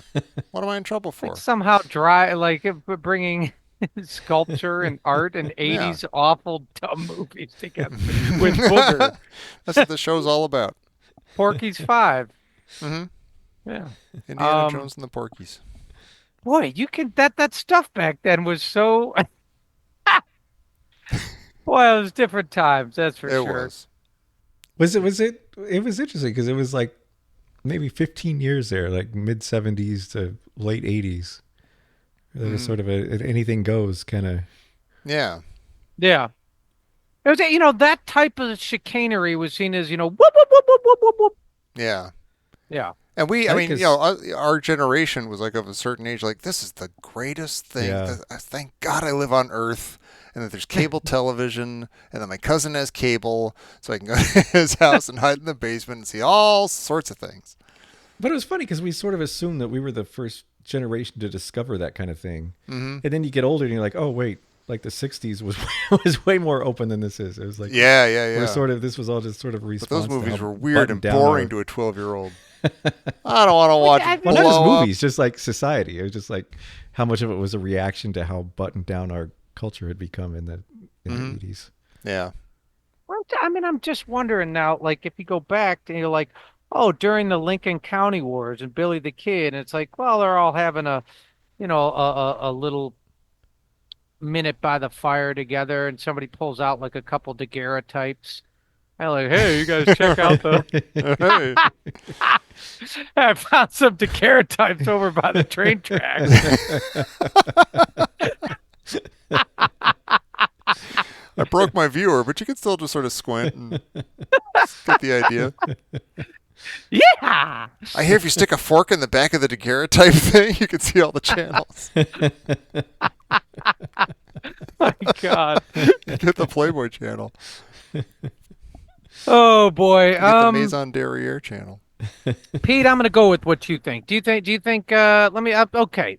What am I in trouble for? Like somehow dry, like bringing sculpture and art and 80s awful, dumb movies together with Booger. That's what the show's all about. Porky's 5. Mm-hmm. Yeah. Indiana Jones and the Porkies. Boy, you can that stuff back then was so. Boy, it was different times. That's for It sure. was. It was interesting because it was like maybe 15 years there, like mid 70s to late 80s. There was sort of an anything goes kind of. Yeah. Yeah. It was, that type of chicanery was seen as, whoop, whoop, whoop, whoop, whoop, whoop, whoop. Yeah. Yeah. And I I mean, think our generation was like of a certain age, like, this is the greatest thing. Yeah. Thank God I live on Earth and that there's cable television and that my cousin has cable so I can go to his house and hide in the basement and see all sorts of things. But it was funny because we sort of assumed that we were the first generation to discover that kind of thing. Mm-hmm. And then you get older and you're like, oh, wait, like the 60s was way more open than this is. It was like, Yeah. this was all just sort of a But response. those to movies how were weird and buttoned down boring our- to a 12-year-old. I don't want to watch I- it Well, not just blow up. movies, just like society. It was just like how much of it was a reaction to how buttoned down our culture had become in the 80s. Yeah. Well, I'm just wondering now, like, if you go back and you're like, oh, during the Lincoln County Wars and Billy the Kid, and it's like, well, they're all having a little minute by the fire together, and somebody pulls out like a couple daguerreotypes. I'm like, hey, you guys check out Hey. I found some daguerreotypes over by the train tracks. I broke my viewer, but you can still just sort of squint and get the idea. Yeah. I hear if you stick a fork in the back of the daguerreotype thing, you can see all the channels. My God. Get the Playboy channel. Oh boy. Get the Maison Derriere channel. Pete, I'm going to go with what you think. Do you think, let me, okay.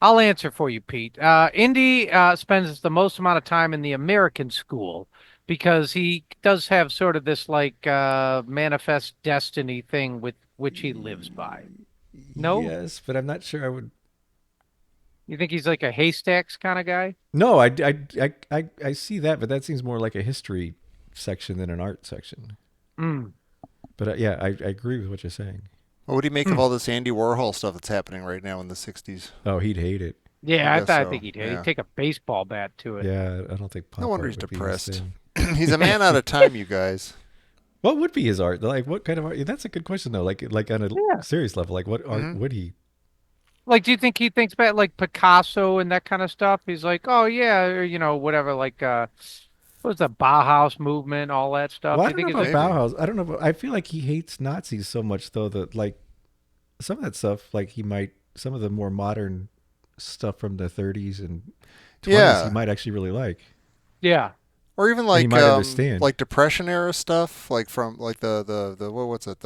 I'll answer for you, Pete. Indy spends the most amount of time in the American school because he does have sort of this like manifest destiny thing with which he lives by. No? Yes, but I'm not sure I would. You think he's like a haystacks kind of guy? No, I see that, but that seems more like a history section than an art section. Mm. But yeah, I agree with what you're saying. What would he make of all this Andy Warhol stuff that's happening right now in the 60s? Oh, he'd hate it. Yeah, I guess so, think he'd yeah. take a baseball bat to it. Yeah, I don't think. Pop No wonder art he's would be his depressed. thing. He's a man out of time, you guys. What would be his art? Like, what kind of art? That's a good question, though. Like on a serious level, like what art would he? Like, do you think he thinks about like Picasso and that kind of stuff? He's like, oh yeah, or whatever. Like, what was the Bauhaus movement, all that stuff? Well, Do I you don't know think about it's Maybe. Bauhaus. I don't know. I feel like he hates Nazis so much, though, that like some of that stuff, like some of the more modern stuff from the 30s and 20s, he Yeah. might actually really like, yeah. Or even and he might understand. like Depression era stuff, like from like the what's it,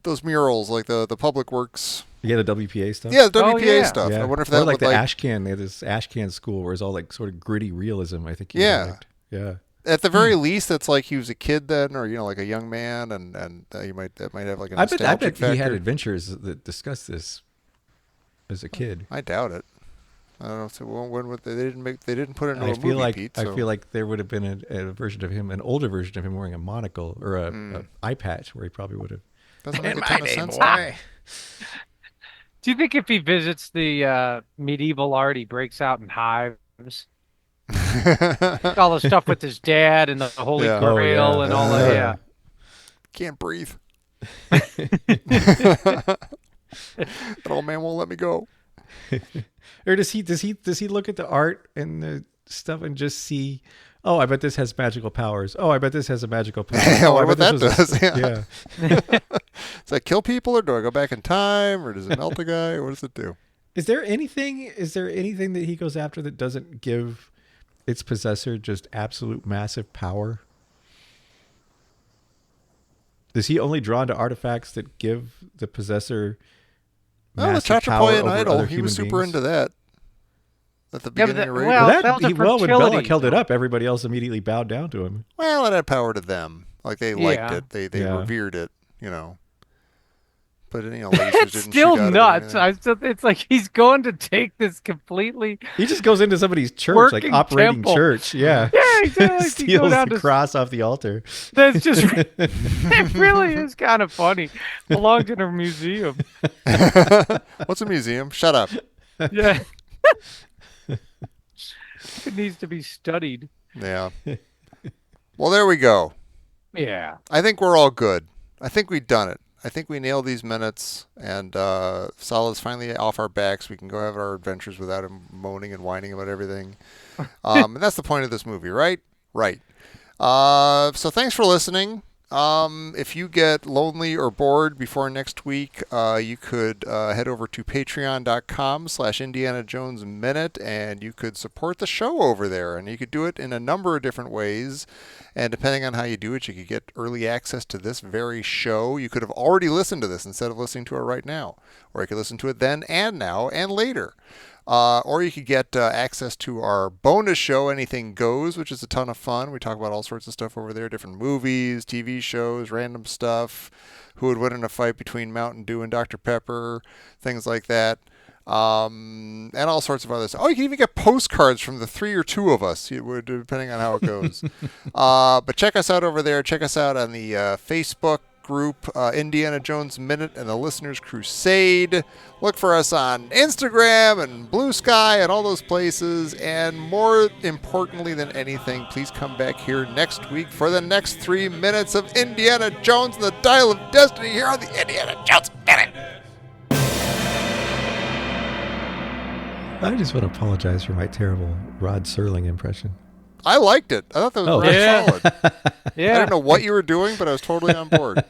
those murals, like the public works. Yeah, the WPA stuff. Yeah, the Oh, WPA yeah. stuff. I Yeah. wonder if Or that like would the like Ashcan. They had this Ashcan school where it's all like sort of gritty realism. I think he Yeah. liked. Yeah. at the very least, it's like he was a kid then, or like a young man, and that might have like a I nostalgic bet factor. he had adventures that discussed this as a kid. I doubt it. I don't know. So when would they didn't put it into I a feel movie, like Pete. I So. feel like there would have been a version of him, an older version of him wearing a monocle or a eye patch, where he probably would have. Doesn't make a ton of sense. Do you think if he visits the medieval art, he breaks out in hives? All the stuff with his dad and the Holy Yeah. Oh, Grail yeah. and all that. Yeah. Can't breathe. That old man won't let me go. Or does he look at the art and the stuff and just see, oh, I bet this has magical powers. Oh, I bet this has a magical power. Yeah, Oh, I I wonder bet what this that was does. Yeah. yeah. Does that kill people, or do I go back in time, or does it melt a guy, or what does it do? Is there anything that he goes after that doesn't give its possessor just absolute massive power? Is he only drawn to artifacts that give the possessor Oh, the massive power Chachapoyan over idol. other He human was super beings? into that. At the Yeah, but beginning of the- Radio. well, Well, that was a when fertility Belloc held it thing. up, everybody else immediately bowed down to him. Well, it had power to them. Like they liked Yeah. it. They Yeah. revered it. But lasers It's didn't still shoot out of it or nuts. anything. It's like he's going to take this completely. He just goes into somebody's church, like Working operating temple. church. Yeah. Yeah, exactly. You go Steals down the to cross off the altar. That's just it really is kind of funny. Belongs in a museum. What's a museum? Shut up. Yeah. It needs to be studied. Yeah. Well, there we go. Yeah. I think we're all good. I think we've done it. I think we nailed these minutes, and Salah's finally off our backs. We can go have our adventures without him moaning and whining about everything. And that's the point of this movie, right? Right. So thanks for listening. If you get lonely or bored before next week, you could head over to patreon.com/Indiana Jones Minute, and you could support the show over there. And you could do it in a number of different ways. And depending on how you do it, you could get early access to this very show. You could have already listened to this instead of listening to it right now. Or you could listen to it then and now and later. Or you could get access to our bonus show, Anything Goes, which is a ton of fun. We talk about all sorts of stuff over there, different movies, TV shows, random stuff, who would win in a fight between Mountain Dew and Dr. Pepper, things like that, and all sorts of other stuff. Oh, you can even get postcards from the 3 or 2 of us, depending on how it goes. But check us out over there. Check us out on the Facebook group, Indiana Jones Minute and the Listeners Crusade. Look for us on Instagram and Blue Sky and all those places. And more importantly than anything, please come back here next week for the next 3 minutes of Indiana Jones and the Dial of Destiny here on the Indiana Jones Minute. I just want to apologize for my terrible Rod Serling impression. I liked it. I thought that was Oh. really Yeah. solid. I Yeah. didn't know what you were doing, but I was totally on board.